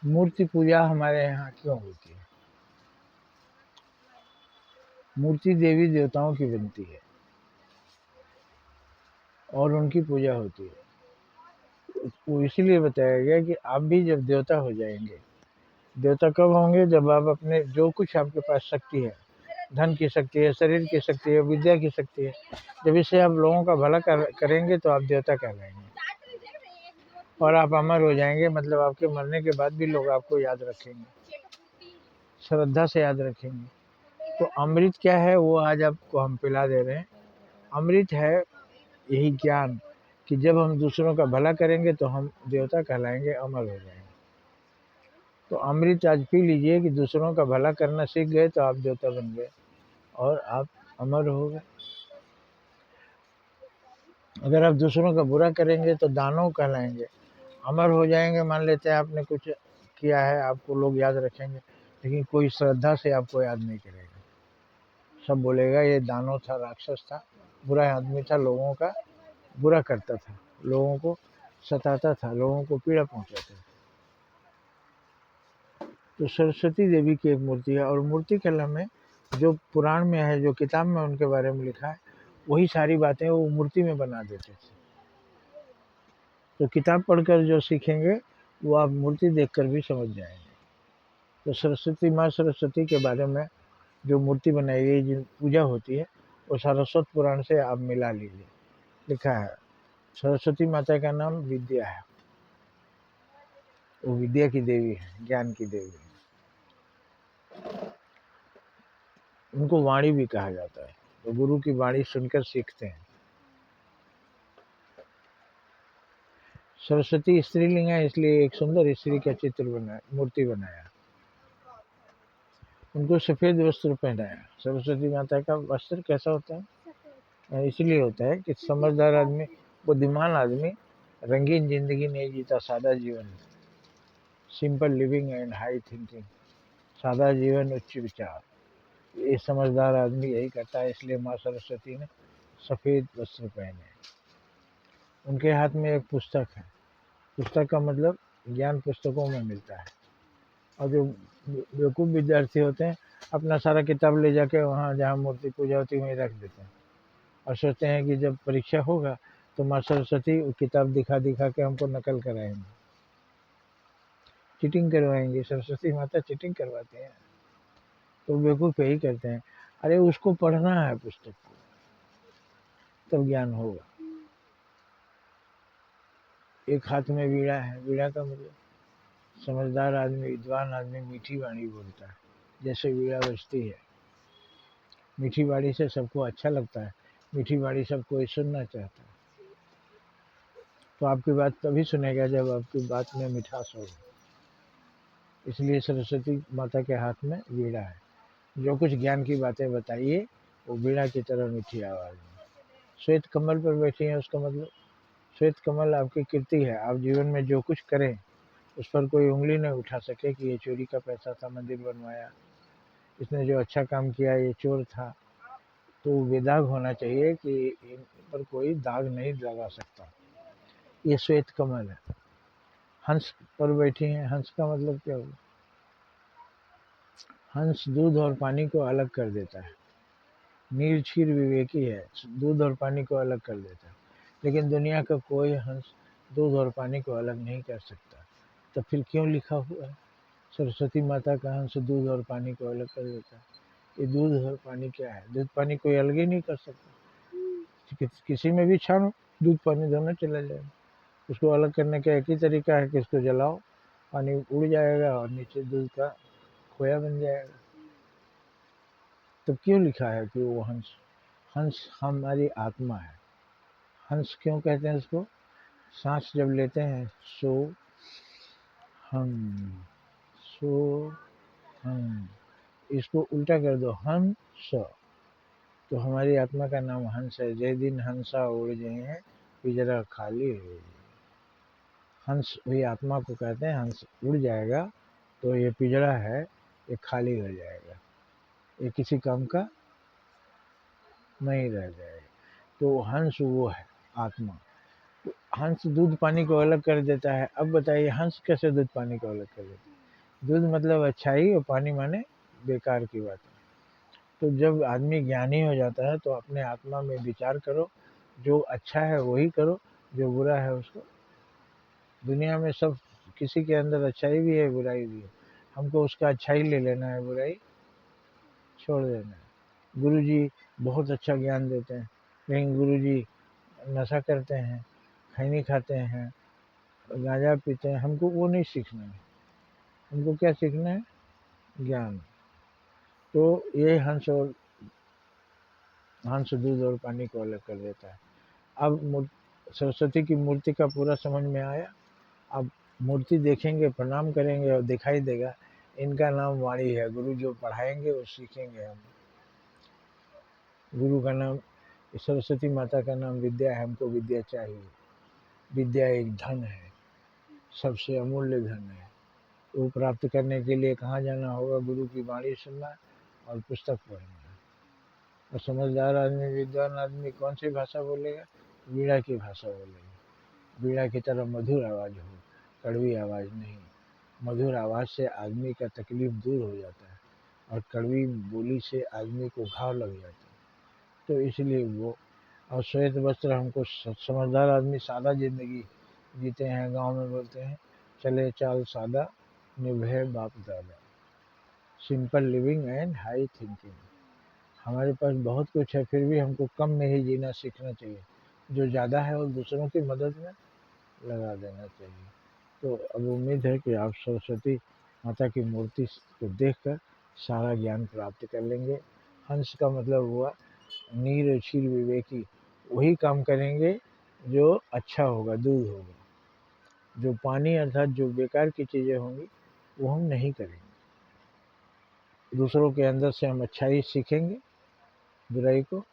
मूर्ति पूजा हमारे यहाँ क्यों होती है? मूर्ति देवी देवताओं की बनती है और उनकी पूजा होती है। वो इसीलिए बताया गया कि आप भी जब देवता हो जाएंगे, देवता कब होंगे? जब आप अपने जो कुछ आपके पास शक्ति है, धन की शक्ति है, शरीर की शक्ति है, विद्या की शक्ति है, जब इससे आप लोगों का भला करेंगे तो आप देवता कहलाएंगे और आप अमर हो जाएंगे। मतलब आपके मरने के बाद भी लोग आपको याद रखेंगे, श्रद्धा से याद रखेंगे। तो अमृत क्या है वो आज आपको हम पिला दे रहे हैं। अमृत है यही ज्ञान कि जब हम दूसरों का भला करेंगे तो हम देवता कहलाएंगे, अमर हो जाएंगे। तो अमृत आज पी लीजिए कि दूसरों का भला करना सीख गए तो आप देवता बन गए और आप अमर हो गए। अगर आप दूसरों का बुरा करेंगे तो दानव कहलाएंगे, अमर हो जाएंगे। मान लेते हैं आपने कुछ किया है, आपको लोग याद रखेंगे, लेकिन कोई श्रद्धा से आपको याद नहीं करेगा। सब बोलेगा ये दानव था, राक्षस था, बुरा आदमी था, लोगों का बुरा करता था, लोगों को सताता था, लोगों को पीड़ा पहुंचाता था। तो सरस्वती देवी की एक मूर्ति है और मूर्ति कला में जो पुराण में है, जो किताब में उनके बारे में लिखा है, वही सारी बातें वो मूर्ति में बना देते थे। तो किताब पढ़कर जो सीखेंगे वो आप मूर्ति देखकर भी समझ जाएंगे। तो सरस्वती माँ सरस्वती के बारे में जो मूर्ति बनाई गई, जिन पूजा होती है, वो सारस्वत पुराण से आप मिला लीजिए। लिखा है सरस्वती माता का नाम विद्या है, वो विद्या की देवी है, ज्ञान की देवी है। उनको वाणी भी कहा जाता है, तो गुरु की वाणी सुनकर सीखते हैं। सरस्वती स्त्रीलिंग है, इसलिए एक सुंदर स्त्री का चित्र बनाया, मूर्ति बनाया, उनको सफेद वस्त्र पहनाया। सरस्वती माता का वस्त्र कैसा होता है? इसलिए होता है कि समझदार आदमी, बुद्धिमान आदमी रंगीन जिंदगी नहीं जीता, सादा जीवन, simple living and high thinking, सादा जीवन उच्च विचार, ये समझदार आदमी यही करता है। इसलिए माँ सरस्वती ने सफेद वस्त्र पहने। उनके हाथ में एक पुस्तक है, पुस्तक का मतलब ज्ञान पुस्तकों में मिलता है। और जो बेवकूफ़ विद्यार्थी होते हैं, अपना सारा किताब ले जाके वहाँ जहाँ मूर्ति पूजा होती है वहीं रख देते हैं और सोचते हैं कि जब परीक्षा होगा तो माँ सरस्वती वो किताब दिखा दिखा के हमको नकल कराएंगे, चीटिंग करवाएंगे। सरस्वती माता चीटिंग करवाते हैं, तो बेवकूफ़ यही करते हैं। अरे उसको पढ़ना है पुस्तक को, तब ज्ञान होगा। एक हाथ में वीणा है, वीणा का मतलब समझदार आदमी, विद्वान आदमी मीठी वाणी बोलता है। जैसे वीणा बजती है, मीठी वाणी से सबको अच्छा लगता है, मीठी वाणी सब कोई सुनना चाहता है। तो आपकी बात तभी सुनेगा जब आपकी बात में मिठास होगा। इसलिए सरस्वती माता के हाथ में वीणा है। जो कुछ ज्ञान की बातें बताइए वो वीणा की तरह मीठी आवाज़ में। श्वेत कमल पर बैठी हैं, उसका मतलब श्वेत कमल आपकी कीर्ति है। आप जीवन में जो कुछ करें उस पर कोई उंगली नहीं उठा सके कि ये चोरी का पैसा था, मंदिर बनवाया, इसने जो अच्छा काम किया ये चोर था। तो बेदाग होना चाहिए कि इन पर कोई दाग नहीं लगा सकता। ये श्वेत कमल है। हंस पर बैठी हैं, हंस का मतलब क्या हुआ? हंस दूध और पानी को अलग कर देता है। नीर क्षीर विवेकी है, दूध और पानी को अलग कर देता है। लेकिन दुनिया का कोई हंस दूध और पानी को अलग नहीं कर सकता। तो फिर क्यों लिखा हुआ है सरस्वती माता का हंस दूध और पानी को अलग कर देता है? ये दूध और पानी क्या है? दूध पानी कोई अलग ही नहीं कर सकता। किसी में भी छानो, दूध पानी दोनों चला जाएगा। उसको अलग करने का एक ही तरीका है कि इसको जलाओ, पानी उड़ जाएगा और नीचे दूध का खोया बन जाएगा। तो क्यों लिखा है कि वो हंस? हंस हमारी आत्मा है। हंस क्यों कहते हैं उसको? सांस जब लेते हैं सो हम, सो हम, इसको उल्टा कर दो हंस, तो हमारी आत्मा का नाम हंस है। जय दिन हंसा उड़ जाए पिंजरा खाली हो। हंस वही आत्मा को कहते हैं। हंस उड़ जाएगा तो ये पिंजरा है, ये खाली हो जाएगा, ये किसी काम का नहीं रह जाएगा। तो हंस वो है आत्मा। तो हंस दूध पानी को अलग कर देता है। अब बताइए हंस कैसे दूध पानी को अलग कर देता है? दूध मतलब अच्छाई और पानी माने बेकार की बात। तो जब आदमी ज्ञानी हो जाता है तो अपने आत्मा में विचार करो, जो अच्छा है वही करो, जो बुरा है उसको। दुनिया में सब किसी के अंदर अच्छाई भी है, बुराई भी है, हमको उसका अच्छाई ले लेना है, बुराई छोड़ देना है। गुरु जी बहुत अच्छा ज्ञान देते हैं, लेकिन गुरु जी नशा करते हैं, खैनी खाते हैं, गांजा पीते हैं, हमको वो नहीं सीखना है। हमको क्या सीखना है? ज्ञान। तो ये हंस दूध और पानी को अलग कर देता है। अब सरस्वती की मूर्ति का पूरा समझ में आया। अब मूर्ति देखेंगे, प्रणाम करेंगे और दिखाई देगा इनका नाम वाणी है। गुरु जो पढ़ाएंगे वो सीखेंगे हम। गुरु का नाम, सरस्वती माता का नाम विद्या है, हमको विद्या चाहिए। विद्या एक धन है, सबसे अमूल्य धन है। वो प्राप्त करने के लिए कहाँ जाना होगा? गुरु की वाणी सुनना और पुस्तक पढ़ना। और समझदार आदमी, विद्वान आदमी कौन सी भाषा बोलेगा? वीणा की भाषा बोलेगा। वीणा की तरह मधुर आवाज़ हो, कड़वी आवाज़ नहीं। मधुर आवाज़ से आदमी का तकलीफ दूर हो जाता है और कड़वी बोली से आदमी को घाव लग जाता है। तो इसलिए वो, और श्वेत वस्त्र हमको, समझदार आदमी सादा ज़िंदगी जीते हैं। गांव में बोलते हैं चले चाल सादा, निभे बाप दादा। Simple living and high thinking. हमारे पास बहुत कुछ है, फिर भी हमको कम में ही जीना सीखना चाहिए। जो ज़्यादा है वो दूसरों की मदद में लगा देना चाहिए। तो अब उम्मीद है कि आप सरस्वती माता की मूर्ति को देखकर सारा ज्ञान प्राप्त कर लेंगे। हंस का मतलब हुआ नीर क्षीर विवेकी, वही काम करेंगे जो अच्छा होगा, दूध होगा। जो पानी अर्थात जो बेकार की चीज़ें होंगी वो हम नहीं करेंगे। दूसरों के अंदर से हम अच्छाई सीखेंगे, बुराई को।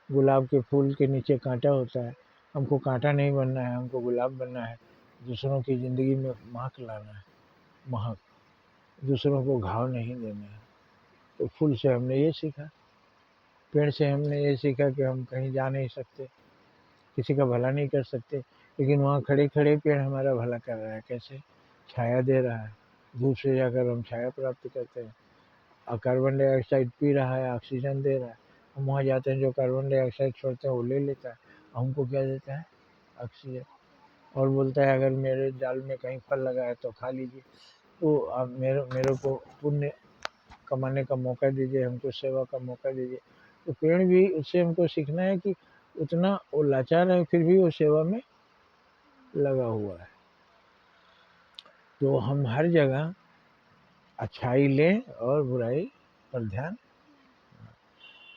गुलाब के फूल के नीचे कांटा होता है, हमको कांटा नहीं बनना है, हमको गुलाब बनना है। दूसरों की ज़िंदगी में महक लाना है, महक। दूसरों को घाव नहीं देना है। तो फूल से हमने ये सीखा, पेड़ से हमने ये सीखा कि हम कहीं जा नहीं सकते, किसी का भला नहीं कर सकते, लेकिन वहाँ खड़े खड़े पेड़ हमारा भला कर रहा है। कैसे? छाया दे रहा है, धूप से जाकर हम छाया प्राप्त करते हैं। और कार्बन डाइऑक्साइड पी रहा है, ऑक्सीजन दे रहा है। हम वहाँ जाते हैं, जो कार्बन डाइऑक्साइड छोड़ते हैं वो ले लेता है, हमको क्या देता है? ऑक्सीजन। और बोलता है अगर मेरे जाल में कहीं फल लगा है तो खा लीजिए। तो आप मेरे को पुण्य कमाने का मौका दीजिए, हमको सेवा का मौका दीजिए। तो पेड़ भी, उससे हमको सीखना है कि उतना वो लाचार है फिर भी वो सेवा में लगा हुआ है। तो हम हर जगह अच्छाई लें और बुराई पर ध्यान।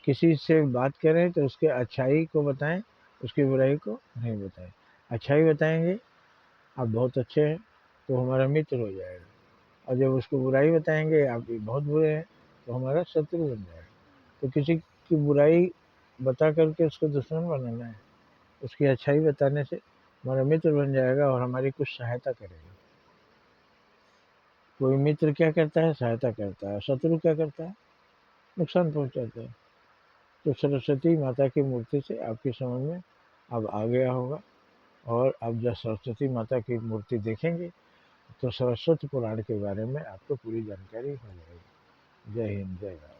किसी से बात करें तो उसके अच्छाई को बताएं, उसकी बुराई को नहीं बताएं। अच्छाई बताएंगे, आप बहुत अच्छे हैं, तो हमारा मित्र हो जाएगा। और जब उसको बुराई बताएंगे, आप भी बहुत बुरे हैं, तो हमारा शत्रु बन जाएगा। तो किसी की बुराई बता करके उसको दुश्मन बनाना है, उसकी अच्छाई बताने से हमारा मित्र बन जाएगा और हमारी कुछ सहायता करेगा। कोई मित्र क्या करता है? सहायता करता है। शत्रु क्या करता है? नुकसान पहुंचाता है। तो सरस्वती माता की मूर्ति से आपकी समझ में अब आ गया होगा। और अब जब सरस्वती माता की मूर्ति देखेंगे तो सरस्वती पुराण के बारे में आपको पूरी जानकारी हो जाएगी। जय हिंद, जय भारत।